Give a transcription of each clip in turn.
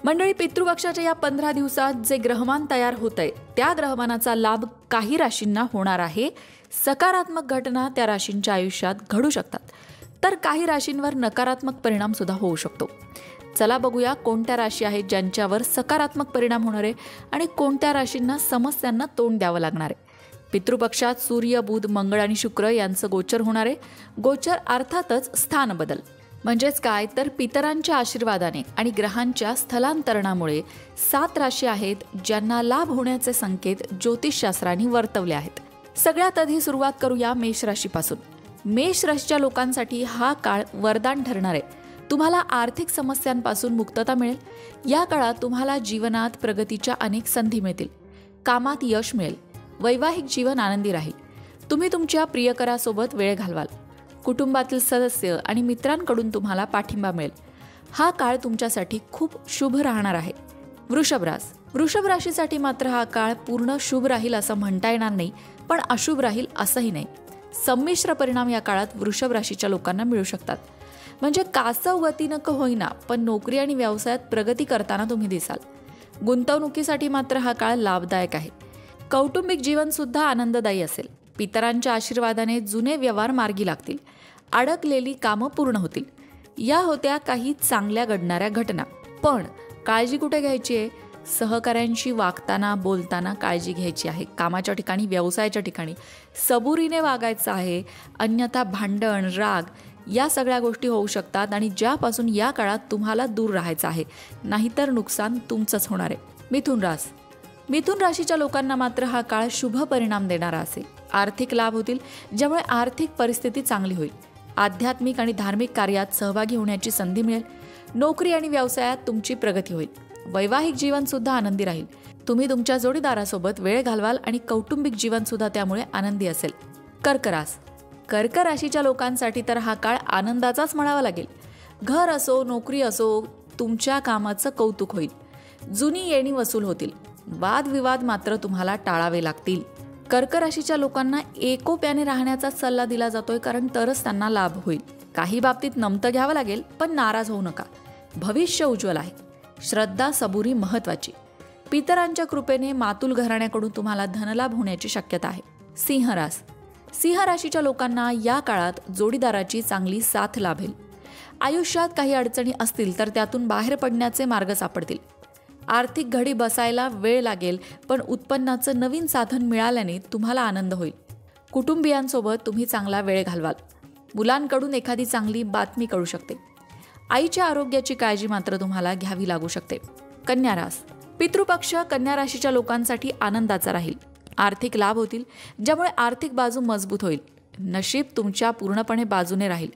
मंडळी, पितृपक्षाच्या या 15 दिवसात जे ग्रहमान तयार होतंय त्या ग्रहमानाचा लाभ काही राशींना होणार आहे. सकारात्मक घटना त्या राशींच्या आयुष्यात घडू शकतात, तर काही राशींवर नकारात्मक परिणाम सुद्धा होऊ शकतो. चला बघूया कोणत्या राशी आहेत ज्यांच्यावर सकारात्मक परिणाम होणार आहे आणि कोणत्या राशींना समस्यांना तोंड द्यावं लागणार आहे. पितृपक्षात सूर्य, बुध, मंगळ आणि शुक्र यांचं गोचर होणार आहे. गोचर अर्थातच स्थान बदल म्हणजेच काय, तर पितरांच्या आशीर्वादाने आणि ग्रहांच्या स्थलांतरणामुळे 7 राशी आहेत ज्यांना लाभ होण्याचे संकेत ज्योतिषशास्त्राने वर्तवले आहेत. सगळ्यात आधी सुरुवात करूया मेष राशीपासून. मेष राशीच्या लोकांसाठी हा काळ वरदान ठरणार आहे. तुम्हाला आर्थिक समस्यांपासून मुक्तता मिळेल. या काळात तुम्हाला जीवनात प्रगतीच्या अनेक संधी मिळतील. कामात यश मिळेल. वैवाहिक जीवन आनंदी राहील. तुम्ही तुमच्या प्रियकरासोबत वेळ घालवाल. कुटुंबातील सदस्य आणि मित्रांकडून तुम्हाला पाठिंबा मिळेल. हा काळ तुमच्यासाठी खूप शुभ राहणार आहे. वृषभ राशीसाठी मात्र हा काळ पूर्ण शुभ राहील असं म्हणता येणार नाही, पण अशुभ राहील असंही नाही. संमिश्र परिणाम या काळात वृषभ राशीच्या लोकांना मिळू शकतात. म्हणजे कासव गतीनं का होईना, पण नोकरी आणि व्यवसायात प्रगती करताना तुम्ही दिसाल. गुंतवणुकीसाठी मात्र हा काळ लाभदायक आहे. कौटुंबिक जीवन सुद्धा आनंददायी असेल. पितरांच्या आशीर्वादाने जुने व्यवहार मार्गी लागतील. अडकलेली कामं पूर्ण होतील. या होत्या काही चांगल्या घडणाऱ्या घटना. पण काळजी कुठे घ्यायची आहे? सहकाऱ्यांशी वागताना बोलताना काळजी घ्यायची आहे. कामाच्या ठिकाणी, व्यवसायाच्या ठिकाणी सबुरीने वागायचं आहे. अन्यथा भांडण, राग या सगळ्या गोष्टी होऊ शकतात आणि ज्यापासून या काळात तुम्हाला दूर राहायचं आहे. नाहीतर नुकसान तुमचंच होणार आहे. मिथुन राशीच्या लोकांना मात्र हा काळ शुभ परिणाम देणारा असेल. आर्थिक लाभ होतील, ज्यामुळे आर्थिक परिस्थिती चांगली होईल. आध्यात्मिक आणि धार्मिक कार्यात सहभागी होण्याची संधी मिळेल. नोकरी आणि व्यवसायात तुमची प्रगती होईल. वैवाहिक जीवन सुद्धा आनंदी राहील. तुम्ही तुमच्या जोडीदारासोबत वेळ घालवाल आणि कौटुंबिक जीवन सुद्धा त्यामुळे आनंदी असेल. कर्क राशीच्या लोकांसाठी तर हा काळ आनंदाचाच म्हणावा लागेल. घर असो, नोकरी असो, तुमच्या कामाचं कौतुक होईल. जुनी येणी वसूल होतील. वादविवाद मात्र तुम्हाला टाळावे लागतील. कर्क राशीच्या लोकांना एकोप्याने राहण्याचा सल्ला दिला जातोय, कारण तरच त्यांना लाभ होईल. काही बाबतीत नमतं घ्यावं लागेल, पण नाराज होऊ नका. भविष्य उज्ज्वल आहे. श्रद्धा, सबुरी महत्वाची. पितरांच्या कृपेने मातुल घराण्याकडून तुम्हाला धनलाभ होण्याची शक्यता आहे. सिंह राशीच्या लोकांना या काळात जोडीदाराची चांगली साथ लाभेल. आयुष्यात काही अडचणी असतील तर त्यातून बाहेर पडण्याचे मार्ग सापडतील. आर्थिक घडी बसायला वेळ लागेल, पण उत्पन्नाचं नवीन साधन मिळाल्याने तुम्हाला आनंद होईल. कुटुंबियांसोबत तुम्ही चांगला वेळ घालवाल. मुलांकडून एखादी चांगली बातमी कळू शकते. आईच्या आरोग्याची काळजी मात्र तुम्हाला घ्यावी लागू शकते. पितृपक्ष कन्या राशीच्या लोकांसाठी आनंदाचा राहील. आर्थिक लाभ होतील, ज्यामुळे आर्थिक बाजू मजबूत होईल. नशीब तुमच्या पूर्णपणे बाजूने राहील.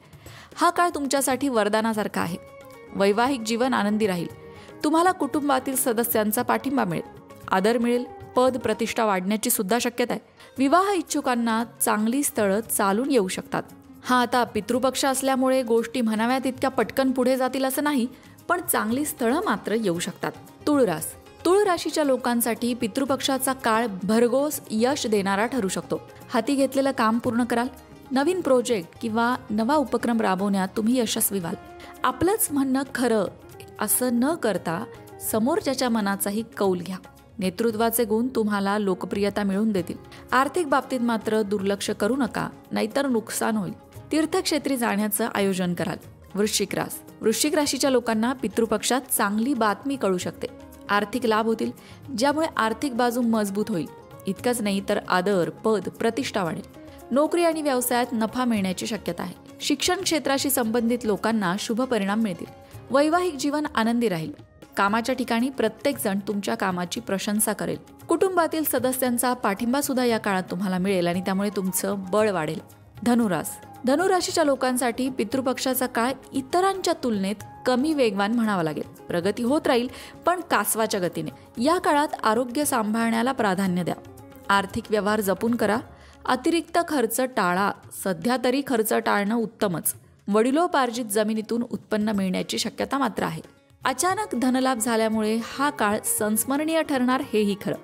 हा काळ तुमच्यासाठी वरदानासारखा आहे. वैवाहिक जीवन आनंदी राहील. तुम्हाला कुटुंबातील सदस्यांचा पाठिंबा मिळेल. आदर मिळेल. पद प्रतिष्ठा वाढण्याची सुद्धा शक्यता आहे. विवाह इच्छुकांना चांगली स्थळं चालून येऊ शकतात. आता पितृपक्ष असल्यामुळे गोष्टी म्हणाव्या तितक्या पटकन पुढे जातील असं नाही, पण चांगली स्थळं मात्र येऊ शकतात. तुळ राशीच्या लोकांसाठी पितृपक्षाचा काळ भरघोस यश देणारा ठरू शकतो. हाती घेतलेलं काम पूर्ण कराल. नवीन प्रोजेक्ट किंवा नवा उपक्रम राबवण्यात तुम्ही यशस्वी व्हाल. आपलंच म्हणणं खरं असं न करता समोरच्याच्या मनाचाही कौल घ्या. नेतृत्वाचे गुण तुम्हाला लोकप्रियता मिळवून देतील. आर्थिक बाबतीत मात्र दुर्लक्ष करू नका, नाहीतर नुकसान होईल. तीर्थक्षेत्री जाण्याचं आयोजन कराल. वृश्चिक राशीच्या लोकांना पितृपक्षात चांगली बातमी कळू शकते. आर्थिक लाभ होतील, ज्यामुळे आर्थिक बाजू मजबूत होईल. इतकंच नाही तर आदर, पद, प्रतिष्ठा वाढेल. नोकरी आणि व्यवसायात नफा मिळण्याची शक्यता आहे. शिक्षण क्षेत्राशी संबंधित लोकांना शुभ परिणाम मिळतील. वैवाहिक जीवन आनंदी राहील. कामाच्या ठिकाणी प्रत्येक जण तुमच्या कामाची प्रशंसा करेल. कुटुंबातील सदस्यांचा पाठिंबा सुद्धा या काळात तुम्हाला मिळेल आणि त्यामुळे तुमचं बळ वाढेल. धनुराशीच्या लोकांसाठी पितृपक्षाचा काळ इतरांच्या तुलनेत कमी वेगवान म्हणावा लागेल. प्रगती होत राहील, पण कासवाच्या गतीने. या काळात आरोग्य सांभाळण्याला प्राधान्य द्या. आर्थिक व्यवहार जपून करा. अतिरिक्त खर्च टाळा. सध्या तरी खर्च टाळणं उत्तमच. वडिलोपार्जित जमिनीतून उत्पन्न मिळण्याची शक्यता मात्र आहे. अचानक धनलाभ झाल्यामुळे हा काळ संस्मरणीय ठरणार, हेही खरं.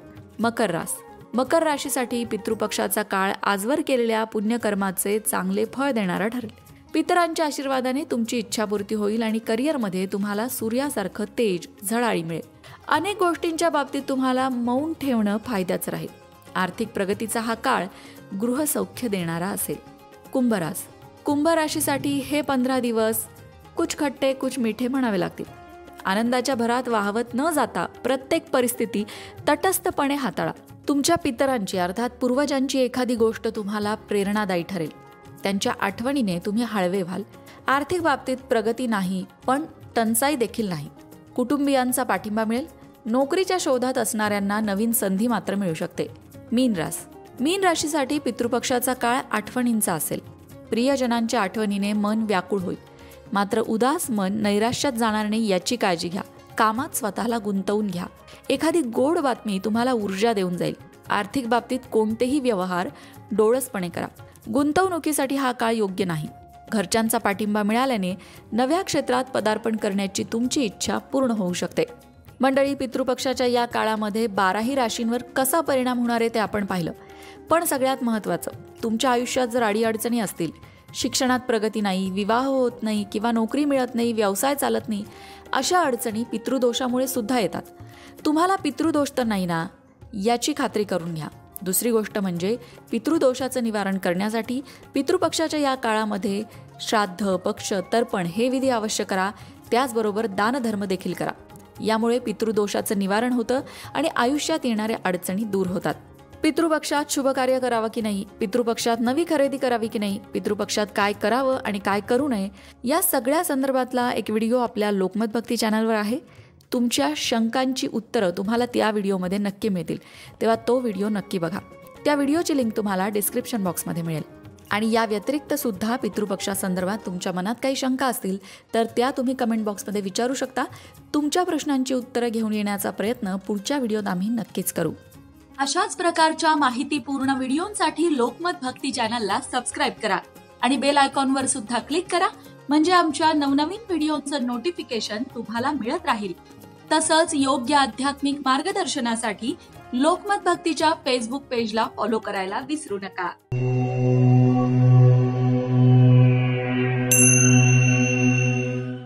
मकर राशीसाठी पितृपक्षाचा काळ आजवर केलेल्या पुण्यकर्माचे चांगले फळ देणारा ठरेल. पितरांच्या आशीर्वादाने तुमची इच्छापूर्ती होईल आणि करिअरमध्ये तुम्हाला सूर्यासारखं तेज, झळाळी मिळेल. अनेक गोष्टींच्या बाबतीत तुम्हाला मौन ठेवणं फायद्याचं राहील. आर्थिक प्रगतीचा हा काळ गृहसौख्य देणारा असेल. कुंभ राशीसाठी हे 15 दिवस कुछ खट्टे कुछ मिठे म्हणावे लागतील. आनंदाच्या भरात वाहवत न जाता प्रत्येक परिस्थिती तटस्थपणे हाताळा. तुमच्या पितरांची अर्थात पूर्वजांची एखादी गोष्ट तुम्हाला प्रेरणादायी ठरेल. त्यांच्या आठवणीने तुम्ही हळवे व्हाल. आर्थिक बाबतीत प्रगती नाही, पण टंचाई देखील नाही. कुटुंबियांचा पाठिंबा मिळेल. नोकरीच्या शोधात असणाऱ्यांना नवीन संधी मात्र मिळू शकते. मीन राशीसाठी पितृपक्षाचा काळ आठवणींचा असेल. प्रियजनांच्या आठवणीने मन व्याकुळ होईल. मात्र उदास मन नैराश्यात जाणार नाही याची काळजी घ्या. कामात स्वतःला गुंतवून घ्या. एखादी गोड बातमी तुम्हाला ऊर्जा देऊन जाईल. आर्थिक बाबतीत कोणतेही व्यवहार डोळसपणे करा. गुंतवणुकीसाठी हा काळ योग्य नाही. घरच्यांचा पाठिंबा मिळाल्याने नव्या क्षेत्रात पदार्पण करण्याची तुमची इच्छा पूर्ण होऊ शकते. मंडळी, पितृपक्षाच्या या काळामध्ये 12ही राशींवर कसा परिणाम होणार आहे ते आपण पाहिलं. पण सगळ्यात महत्त्वाचं, तुमच्या आयुष्यात जर अडीअडचणी असतील, शिक्षणात प्रगती नाही, विवाह होत नाही किंवा नोकरी मिळत नाही, व्यवसाय चालत नाही, अशा अडचणी पितृदोषामुळे सुद्धा येतात. तुम्हाला पितृदोष तर नाही ना, याची खात्री करून घ्या. दुसरी गोष्ट म्हणजे पितृदोषाचं निवारण करण्यासाठी पितृपक्षाच्या या काळामध्ये श्राद्ध, पक्ष, तर्पण हे विधी अवश्य करा. त्याचबरोबर दानधर्म देखील करा. यामुळे पितृदोषाचं निवारण होतं आणि आयुष्यात येणाऱ्या अडचणी दूर होतात. पितृपक्षात शुभ कार्य करावं की नाही, पितृपक्षात नवी खरेदी करावी की नाही, पितृपक्षात काय करावं आणि काय करू नये, या सगळ्या संदर्भातला एक व्हिडिओ आपल्या लोकमत भक्ती चॅनलवर आहे. तुमच्या शंकांची उत्तरं तुम्हाला त्या व्हिडिओमध्ये नक्की मिळतील, तेव्हा तो व्हिडिओ नक्की बघा. त्या व्हिडिओची लिंक तुम्हाला डिस्क्रिप्शन बॉक्समध्ये मिळेल. आणि या व्यतिरिक्त सुद्धा पितृपक्षासंदर्भात तुमच्या मनात काही शंका असतील तर त्या तुम्ही कमेंट बॉक्समध्ये विचारू शकता. तुमच्या प्रश्नांची उत्तरं घेऊन येण्याचा प्रयत्न पुढच्या व्हिडिओत आम्ही नक्कीच करू. अशाच प्रकारच्या माहितीपूर्ण व्हिडिओंसाठी लोकमत भक्ती चॅनलला सबस्क्राईब करा आणि बेल आयकॉनवर सुद्धा क्लिक करा, म्हणजे आमच्या नवनवीन व्हिडिओचं नोटिफिकेशन तुम्हाला मिळत राहील. तसंच योग्य आध्यात्मिक मार्गदर्शनासाठी लोकमत भक्तीच्या फेसबुक पेजला फॉलो करायला विसरू नका.